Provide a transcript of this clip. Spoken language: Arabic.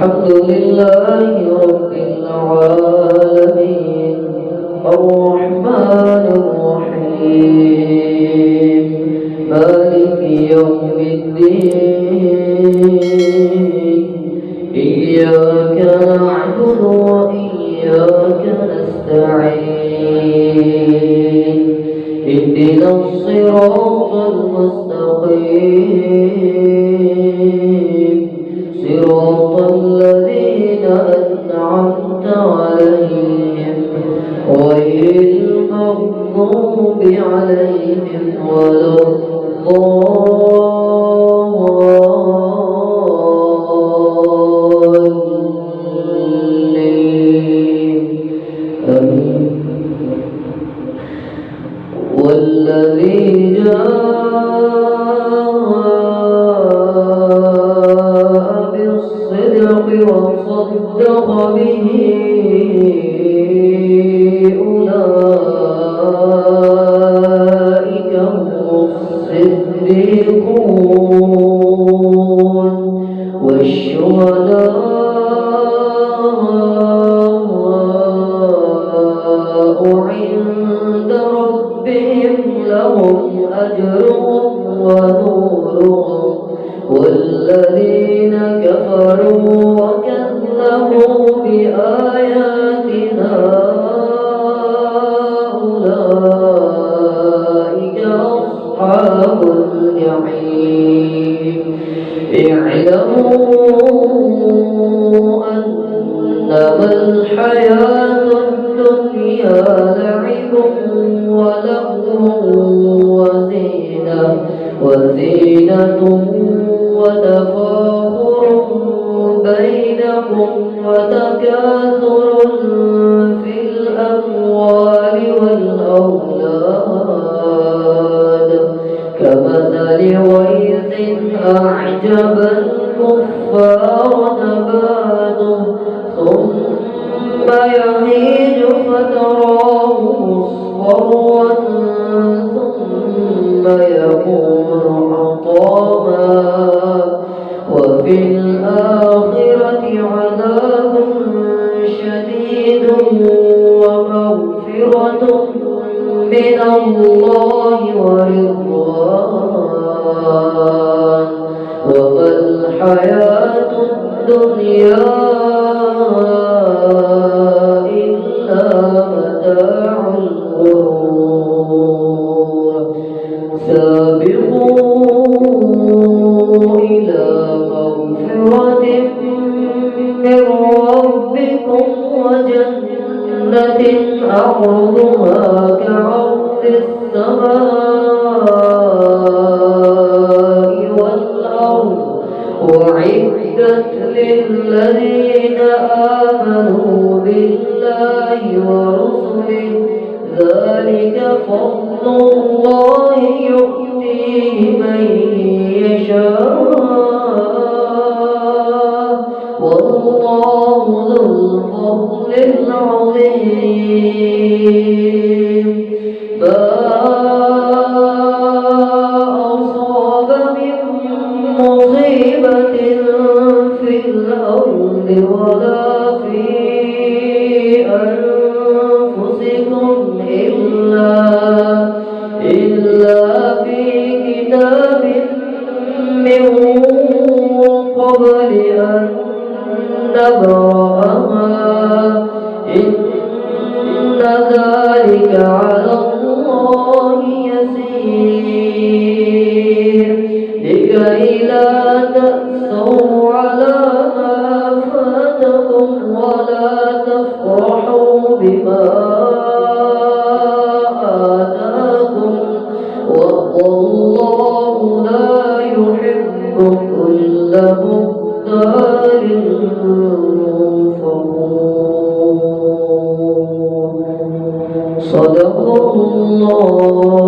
الحمد لله رب العالمين الرحمن الرحيم مالك يوم الدين إياك نعبد وإياك نستعين اهدنا الصراط المستقيم صراط الذين أنعمت عليهم غير المغضوب عليهم ولا الضالين آمين. والذي جاء بالصدق وصدق به أولئك هم الصديقون والشهداء عند ربهم لهم أجرهم ونورهم والذين كفروا وكذبوا بآياتنا أولئك أصحاب الجحيم اعلموا أنما الحياة الدنيا لعب ولهو وزينة وتفاخر بينكم وتكاثر في الأموال والأولاد كمثل غيث أعجب الكفار نباته ثم يهيج فتراه مصفرا ثم يكون حطاما وفي الآخرة عذاب شديد ومغفرة من الله ورضوان وما الحياة الدنيا إلا متاع الغرور سابقوا إلى مغفرة من ربكم وجنة عرضها كعرض السماء والأرض أعدت للذين آمنوا بالله ورسله ذلك فضل الله يؤتيه من يشاء والله ذو الفضل العظيم ما أصاب من مصيبة في الأرض ولا في أنفسكم إلا في كتاب من قبل أن نبرأها إن ذلك على الله يسير لكي لا تأسوا على ما فاتكم ولا تفرحوا بما آتاكم والله لا يحب كل مختال فخور صدق الله